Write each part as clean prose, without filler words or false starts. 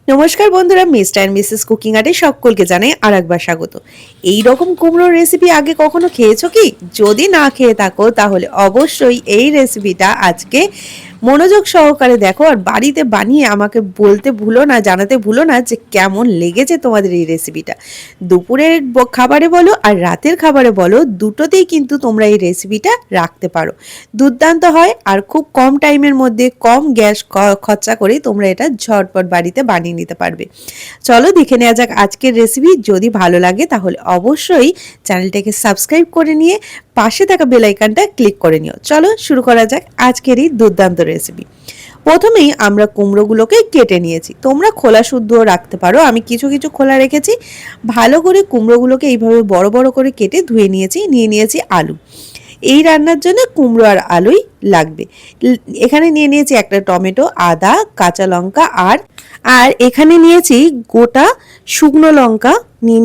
নমস্কার বন্ধুরা, mister and Mrs cooking আর্টে সকলকে জানাই আর একবার স্বাগত। এই রকম কুমড়োর রেসিপি আগে কখনো খেয়েছো কি? যদি না খেয়ে থাকো তাহলে অবশ্যই এই রেসিপিটা আজকে মনোযোগ সহকারে দেখো আর বাড়িতে বানিয়ে আমাকে বলতে ভুলো না, জানাতে ভুলো না যে কেমন লেগেছে তোমাদের এই রেসিপিটা। দুপুরের খাবারে বলো আর রাতের খাবারে বলো, দুটোতেই কিন্তু তোমরা এই রেসিপিটা রাখতে পারো। দুর্দান্ত হয় আর খুব কম টাইমের মধ্যে কম গ্যাস খরচা করে তোমরা এটা ঝটপট বাড়িতে বানিয়ে নিতে পারবে। চলো দেখে নেওয়া যাক আজকের রেসিপি। যদি ভালো লাগে তাহলে অবশ্যই চ্যানেলটাকে সাবস্ক্রাইব করে নিয়ে পাশে থাকা বেল আইকনটা ক্লিক করে নিও। চলো শুরু করা যাক আজকের এই দুর্দান্ত রেসিপি। প্রথমেই আমরা কুমড়োগুলোকে কেটে নিয়েছি, তোমরা খোলা শুদ্ধও রাখতে পারো, আমি কিছু কিছু খোলা রেখেছি। ভালো করে কুমড়োগুলোকে এইভাবে বড় বড় করে কেটে ধুয়ে নিয়েছি আলু। এই রান্নার জন্য কুমড়ো আর আলুই লাগবে। এখানে নিয়ে নিয়েছি একটা টমেটো, আদা, কাঁচা লঙ্কা আর আর এখানে নিয়েছি গোটা শুকনো লঙ্কা,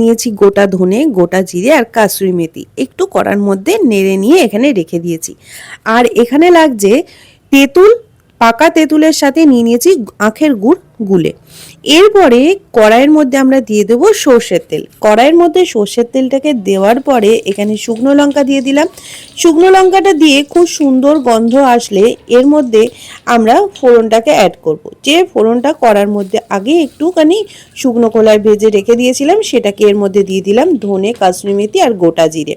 নিয়েছি গোটা ধনে, গোটা জিরে আর কাসুরি মেথি। একটু কড়ার মধ্যে নেড়ে নিয়ে এখানে রেখে দিয়েছি। আর এখানে লাগছে তেঁতুল, পাকা তেঁতুলের সাথে নিয়েছি আখের গুড় গুলে। এরপরে কড়াইয়ের মধ্যে আমরা দিয়ে দেবো সর্ষের তেল। কড়াইয়ের মধ্যে সর্ষের তেলটাকে দেওয়ার পরে এখানে শুকনো লঙ্কা দিয়ে দিলাম। শুকনো লঙ্কাটা দিয়ে খুব সুন্দর গন্ধ আসলে এর মধ্যে আমরা ফোড়নটাকে অ্যাড করব। যে ফোড়নটা কড়ার মধ্যে আগে একটুখানি শুকনো খোলায় ভেজে রেখে দিয়েছিলাম সেটাকে এর মধ্যে দিয়ে দিলাম, ধনে, কাসুরি মেথি আর গোটা জিরে।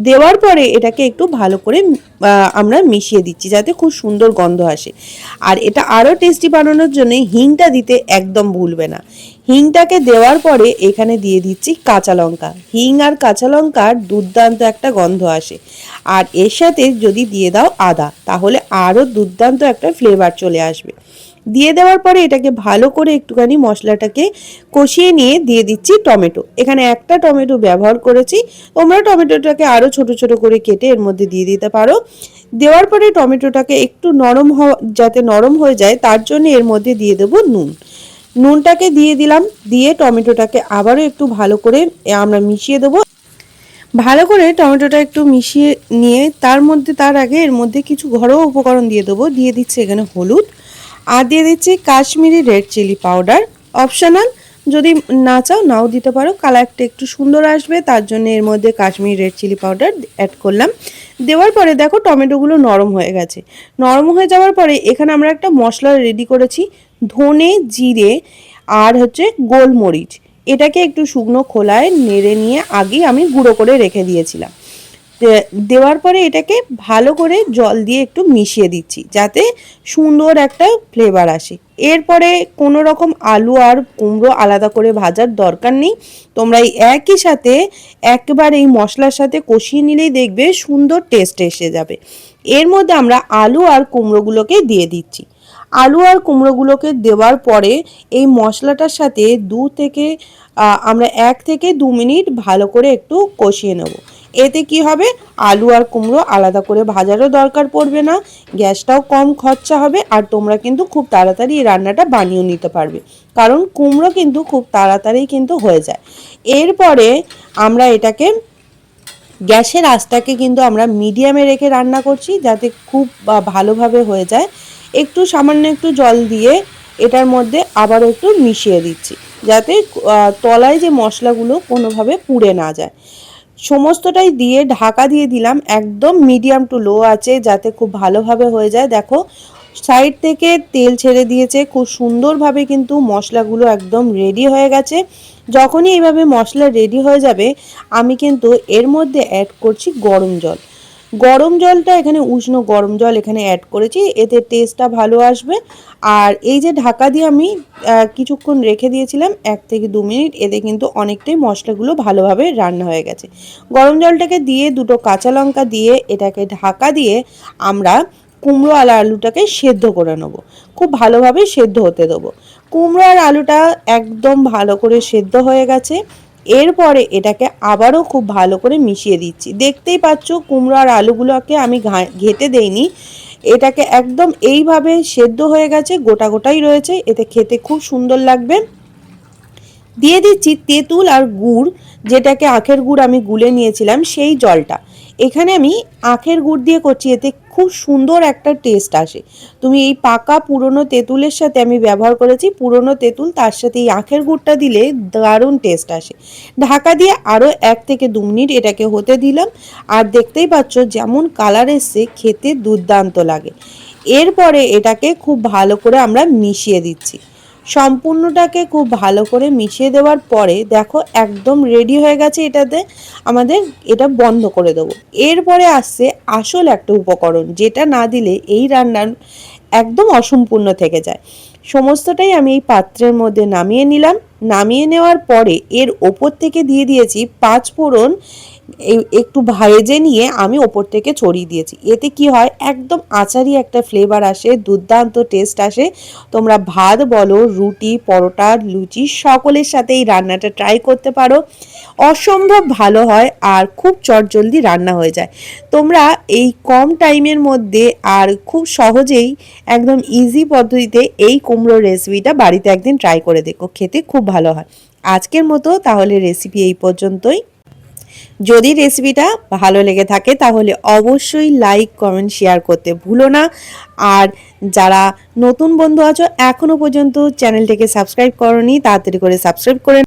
দেওয়ার পরে এটাকে একটু ভালো করে আমরা মিশিয়ে দিচ্ছি যাতে খুব সুন্দর গন্ধ আসে। আর এটা আরও টেস্টি বানানোর জন্য হিংটা দিতে একদম ভুলবে না। হিংটাকে দেওয়ার পরে এখানে দিয়ে দিচ্ছি কাঁচা লঙ্কা। হিং আর কাঁচা লঙ্কার দুর্দান্ত একটা গন্ধ আসে। আর এর সাথে যদি দিয়ে দাও আদা, তাহলে আরও দুর্দান্ত একটা ফ্লেভার চলে আসবে। দিয়ে দেওয়ার পরে এটাকে ভালো করে একটুখানি মশলাটাকে কষিয়ে নিয়ে দিয়ে দিচ্ছি টমেটো। এখানে একটা টমেটো ব্যবহার করেছি, তোমরা টমেটোটাকে আরও ছোট ছোট করে কেটে এর মধ্যে দিয়ে দিতে পারো। দেওয়ার পরে টমেটোটাকে একটু যাতে নরম হয়ে যায় তার জন্য এর মধ্যে দিয়ে দেবো নুন। নুনটাকে দিয়ে দিলাম, দিয়ে টমেটোটাকে আবারও একটু ভালো করে আমরা মিশিয়ে দেবো। ভালো করে টমেটোটা একটু মিশিয়ে নিয়ে তার আগে এর মধ্যে কিছু ঘরোয়া উপকরণ দিয়ে দেবো। দিয়ে দিচ্ছি এখানে হলুদ, আর দিয়ে দিচ্ছি Kashmiri red chilli powder, optional, যদি না চাও নাও দিতে পারো, কালারটা একটু সুন্দর আসবে তার জন্য এর মধ্যে Kashmiri red chilli powder add করলাম। দেওয়ার পরে দেখো টমেটোগুলো নরম হয়ে গেছে। নরম হয়ে যাওয়ার পরে এখানে আমরা একটা মশলা রেডি করেছি, ধনে, জিরে আর গোলমরিচ। এটাকে একটু শুকনো খোলায় নেড়ে নিয়ে আগে আমি গুঁড়ো করে রেখে দিয়েছিলাম। দেওয়ার পরে এটাকে ভালো করে জল দিয়ে একটু মিশিয়ে দিচ্ছি যাতে সুন্দর একটা ফ্লেভার আসে। এরপরে কোনো রকম আলু আর কুমড়ো আলাদা করে ভাজার দরকার নেই, তোমরা এই একই সাথে একবার এই মশলার সাথে কষিয়ে নিলেই দেখবে সুন্দর টেস্ট এসে যাবে। এর মধ্যে আমরা আলু আর কুমড়োগুলোকে দিয়ে দিচ্ছি। আলু আর কুমড়োগুলোকে দেওয়ার পরে এই মশলাটার সাথে আমরা 1 থেকে 2 মিনিট ভালো করে একটু কষিয়ে নেব। এতে কি হবে, আলু আর কুমড়ো আলাদা করে ভাজারও দরকার পড়বে না, গ্যাসটাও কম খরচা হবে, আর তোমরা কিন্তু খুব তাড়াতাড়ি এই রান্নাটা বানিয়ে নিতে পারবে, কারণ কুমড়ো কিন্তু খুব তাড়াতাড়ি কিন্তু হয়ে যায়। এরপরে আমরা এটাকে গ্যাসের আঁচটাকে কিন্তু আমরা মিডিয়ামে রেখে রান্না করছি যাতে খুব ভালোভাবে হয়ে যায়। একটু সামান্য একটু জল দিয়ে এটার মধ্যে আবারও একটু মিশিয়ে দিচ্ছি যাতে তলায় যে মশলাগুলো কোনোভাবে পুড়ে না যায়। সমস্তটাই দিয়ে ঢাকা দিয়ে দিলাম একদম মিডিয়াম টু লো আছে যাতে খুব ভালোভাবে হয়ে যায়। দেখো সাইড থেকে তেল ছেড়ে দিয়েছে, খুব সুন্দরভাবে কিন্তু মশলাগুলো একদম রেডি হয়ে গেছে। যখনই এইভাবে মশলা রেডি হয়ে যাবে আমি কিন্তু এর মধ্যে অ্যাড করছি গরম জল। গরম জলটা এখানে উষ্ণ গরম জল এখানে অ্যাড করেছি, এতে টেস্টটা ভালো আসবে। আর এই যে ঢাকা দিয়ে আমি কিছুক্ষণ রেখে দিয়েছিলাম 1 থেকে 2 মিনিট, এতে কিন্তু অনেকটাই মশলাগুলো ভালোভাবে রান্না হয়ে গেছে। গরম জলটাকে দিয়ে দুটো কাঁচা লঙ্কা দিয়ে এটাকে ঢাকা দিয়ে আমরা কুমড়ো আর আলুটাকে সেদ্ধ করে নেব, খুব ভালোভাবে সেদ্ধ হতে দেবো। কুমড়ো আর আলুটা একদম ভালো করে সেদ্ধ হয়ে গেছে। এরপরে এটাকে আবারও খুব ভালো করে মিশিয়ে দিচ্ছি। দেখতেই পাচ্ছ কুমড়ো আর আলুগুলোকে আমি ঘেটে দেইনি, এটাকে একদম এইভাবে সেদ্ধ হয়ে গেছে, গোটা গোটাই রয়েছে, এতে খেতে খুব সুন্দর লাগবে। দিয়ে দিচ্ছি তেঁতুল আর গুড়, যেটাকে আখের গুড় আমি গুলে নিয়েছিলাম সেই জলটা। এখানে আমি আখের গুড় দিয়ে করছি, এতে খুব সুন্দর একটা টেস্ট আসে। তুমি এই পাকা পুরনো তেঁতুলের সাথে আমি ব্যবহার করেছি পুরনো তেঁতুল, তার সাথে এই আখের গুড়টা দিলে দারুণ টেস্ট আসে। ঢাকা দিয়ে আরও 1 থেকে 2 মিনিট এটাকে হতে দিলাম। আর দেখতেই পাচ্ছ যেমন কালার এসছে, খেতে দুর্দান্ত লাগে। এরপরে এটাকে খুব ভালো করে আমরা মিশিয়ে দিচ্ছি। সম্পূর্ণটাকে খুব ভালো করে মিশিয়ে দেওয়ার পরে দেখো একদম রেডি হয়ে গেছে। এটাতে আমাদের এটা বন্ধ করে দেবো। এরপরে আসছে আসল একটা উপকরণ, যেটা না দিলে এই রান্নার একদম অসম্পূর্ণ থেকে যায়। সমস্তটাই আমি এই পাত্রের মধ্যে নামিয়ে নিলাম। নামিয়ে নেওয়ার পরে এর ওপর থেকে দিয়ে দিয়েছি 5 ফোড়ন। একটু ভেজে নিয়ে আমি ওপর থেকে ছড়িয়ে দিয়েছি। এতে কি হয়, একদম আচারি একটা ফ্লেভার আসে, দুর্দান্ত টেস্ট আসে। তোমরা ভাত বলো, রুটি, পরোটা, লুচি সকলের সাথে এই রান্নাটা ট্রাই করতে পারো। অসম্ভব ভালো হয় আর খুব চটজলদি রান্না হয়ে যায়। তোমরা এই কম টাইমের মধ্যে আর খুব সহজেই একদম ইজি পদ্ধতিতে এই কুমড়োর রেসিপিটা বাড়িতে একদিন ট্রাই করে দেখো, খেতে খুব ভালো হয়। আজকের মতো তাহলে রেসিপি এই পর্যন্তই। যদি রেসিপিটা ভালো লেগে থাকে তাহলে অবশ্যই লাইক, কমেন্ট, শেয়ার করতে ভুলো না। আর যারা নতুন বন্ধু আছো এখনো পর্যন্ত চ্যানেলটাকে সাবস্ক্রাইব করোনি, তাড়াতাড়ি করে সাবস্ক্রাইব করে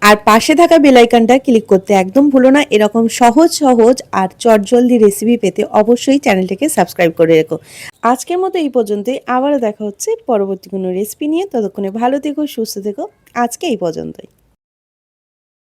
আর পাশে থাকা বেল আইকনটা ক্লিক করতে একদম ভুলো না। এরকম সহজ সহজ আর চটজলদি রেসিপি পেতে অবশ্যই চ্যানেলটাকে সাবস্ক্রাইব করে রেখো। আজকের মতো এই পর্যন্তই, আবারও দেখা হচ্ছে পরবর্তী কোনো রেসিপি নিয়ে। ততক্ষণে ভালো থেকো, সুস্থ থেকো। আজকে এই পর্যন্তই।